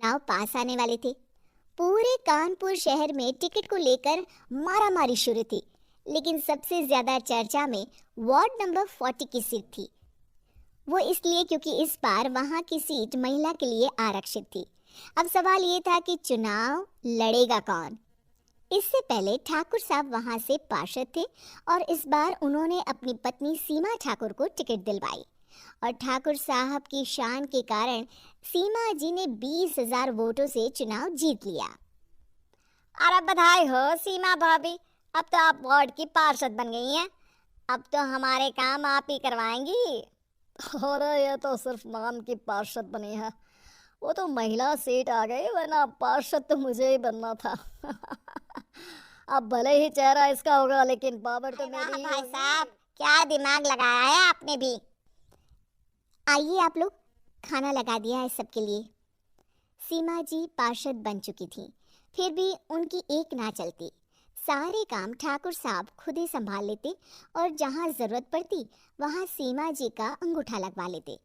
चुनाव पास आने वाले थे। पूरे कानपुर शहर में टिकट को लेकर मारामारी शुरू थी, लेकिन सबसे ज्यादा चर्चा में वार्ड नंबर 40 की सीट थी। वो इसलिए क्योंकि इस बार वहां की सीट महिला के लिए आरक्षित थी। अब सवाल ये था कि चुनाव लड़ेगा कौन। इससे पहले ठाकुर साहब वहां से पार्षद थे और इस बार उन्होंने अपनी पत्नी सीमा ठाकुर को टिकट दिलवाई और ठाकुर साहब की शान के कारण सीमा जी ने 20,000 वोटों से चुनाव जीत लिया। अरे बधाई हो सीमा भाभी, अब तो आप वार्ड की पार्षद बन गई हैं। अब तो हमारे काम आप ही करवाएंगी। अरे ये तो सिर्फ नाम की पार्षद बनी है, वो तो महिला सीट आ गई, वरना पार्षद तो मुझे ही बनना था। अब भले ही चेहरा इसका होगा लेकिन पावर तो मेरी ही भाई होगी। साहब, क्या दिमाग लगाया है आपने भी। आइए आप लोग, खाना लगा दिया है सबके लिए। सीमा जी पार्षद बन चुकी थी, फिर भी उनकी एक ना चलती। सारे काम ठाकुर साहब खुद ही संभाल लेते और जहाँ जरूरत पड़ती वहाँ सीमा जी का अंगूठा लगवा लेते।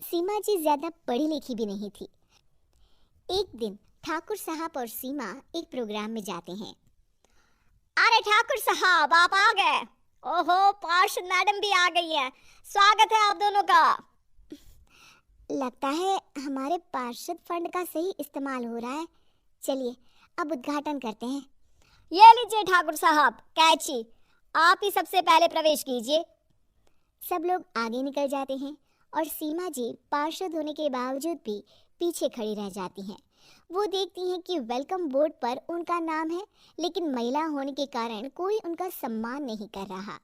सीमा जी ज्यादा पढ़ी लिखी भी नहीं थी। एक दिन ठाकुर साहब और सीमा एक प्रोग्राम में जाते हैं। अरे ठाकुर साहब, आप आ गए। ओहो, पार्षद मैडम भी आ गई है। स्वागत है आप दोनों का। लगता है हमारे पार्षद फंड का सही इस्तेमाल हो रहा है। चलिए अब उद्घाटन करते हैं। ये लीजिए ठाकुर साहब, कैची, आप ही सबसे पहले प्रवेश कीजिए। सब लोग आगे निकल जाते हैं और सीमा जी पार्षद होने के बावजूद भी पीछे खड़ी रह जाती हैं। वो देखती हैं कि वेलकम बोर्ड पर उनका नाम है, लेकिन महिला होने के कारण कोई उनका सम्मान नहीं कर रहा।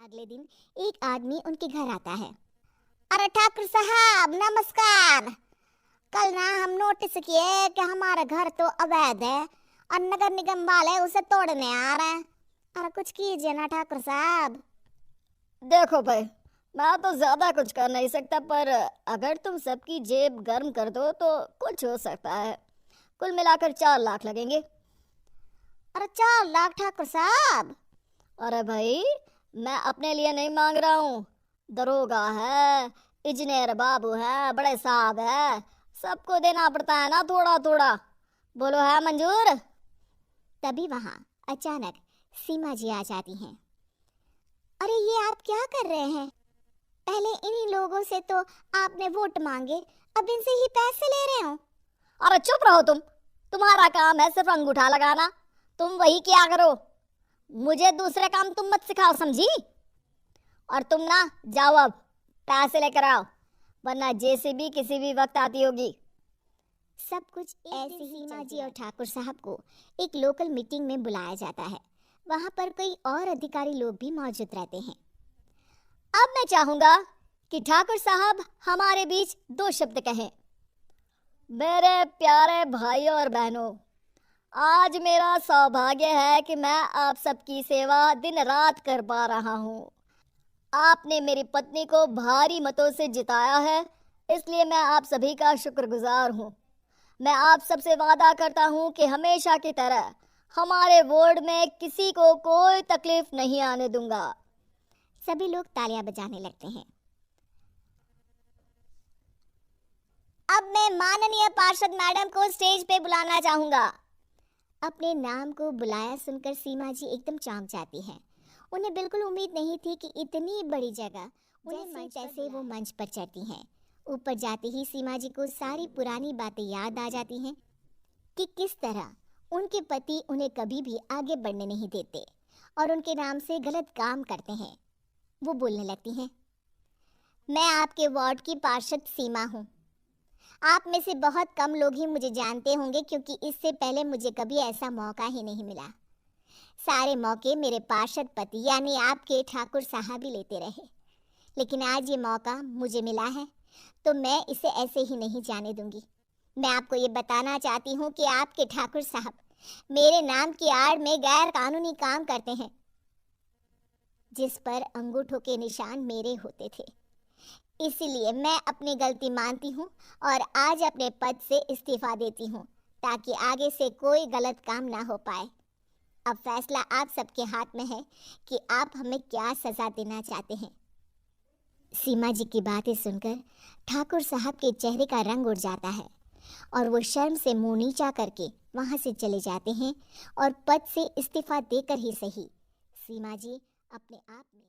अगले दिन एक आदमी उनके घर आता है। अरे ठाकुर साहब नमस्कार। कल ना हम नोटिस किए कि हमारा घर तो अवैध है और नगर निगम वाले उसे तोड़ने आ रहे हैं। अरे कुछ कीजिए ना ठाकुर साहब। देखो भाई, मैं तो ज्यादा कुछ कर नहीं सकता, पर अगर तुम सबकी जेब गर्म कर दो तो कुछ हो सकता है। कुल मिलाकर 4 लाख लगेंगे। अरे 4 लाख ठाकुर साहब? अरे भाई, मैं अपने लिए नहीं मांग रहा हूँ। दरोगा है, इंजीनियर बाबू है, बड़े साहब है, सबको देना पड़ता है ना थोड़ा थोड़ा। बोलो है मंजूर? तभी वहाँ अचानक सीमा जी आ जाती हैं। अरे ये आप क्या कर रहे हैं? पहले इन्हीं लोगों से तो आपने वोट मांगे, अब इनसे ही पैसे ले रहे हो। अरे चुप रहो तुम। तुम्हारा काम है सिर्फ अंगूठा लगाना, तुम वही किया करो। मुझे दूसरे काम तुम मत सिखाओ, समझी? और तुम ना जाओ, अब पैसे लेकर आओ, वरना जेसीबी किसी भी वक्त आती होगी। सब कुछ ऐसे ही सीमा जी और ठाकुर साहब को एक लोकल मीटिंग में बुलाया जाता है। वहाँ पर कई और अधिकारी लोग भी मौजूद रहते हैं। अब मैं चाहूंगा कि ठाकुर साहब हमारे बीच 2 शब्द कहें। मेरे प्यारे भाइयों और बहनों, आज मेरा सौभाग्य है कि मैं आप सबकी सेवा दिन रात कर पा रहा हूँ। आपने मेरी पत्नी को भारी मतों से जिताया है, इसलिए मैं आप सभी का शुक्रगुजार हूँ। मैं आप सबसे वादा करता हूँ कि हमेशा की तरह हमारे वार्ड में किसी को कोई तकलीफ नहीं आने दूंगा। सभी लोग तालियां बजाने लगते हैं। अब मैं माननीय पार्षद मैडम को स्टेज पे बुलाना चाहूंगा। अपने नाम को बुलाया सुनकर सीमा जी एकदम चौंक जाती हैं। उन्हें बिल्कुल उम्मीद नहीं थी कि इतनी बड़ी जगह जैसे वो मंच पर चढ़ती हैं। ऊपर जाते ही सीमा जी को सारी पुरानी बातें याद आ जाती हैं कि किस तरह उनके पति उन्हें कभी भी आगे बढ़ने नहीं देते और उनके नाम से गलत काम करते हैं। वो बोलने लगती हैं, मैं आपके वार्ड की पार्षद सीमा हूँ। आप में से बहुत कम लोग ही मुझे जानते होंगे, क्योंकि इससे पहले मुझे कभी ऐसा मौका ही नहीं मिला। सारे मौके मेरे पार्षद पति यानी आपके ठाकुर साहब ही लेते रहे, लेकिन आज ये मौका मुझे मिला है तो मैं इसे ऐसे ही नहीं जाने दूंगी। मैं आपको ये बताना चाहती हूँ कि आपके ठाकुर साहब मेरे नाम की आड़ में गैर कानूनी काम करते हैं, जिस पर अंगूठों के निशान मेरे होते थे। इसीलिए मैं अपनी गलती मानती हूँ और आज अपने पद से इस्तीफा देती हूँ, ताकि आगे से कोई गलत काम ना हो पाए। अब फैसला आप सबके हाथ में है कि आप हमें क्या सजा देना चाहते हैं। सीमा जी की बातें सुनकर ठाकुर साहब के चेहरे का रंग उड़ जाता है और वो शर्म से मुंह नीचा करके वहां से चले जाते हैं और पद से इस्तीफा देकर ही सही सीमा जी अपने आप में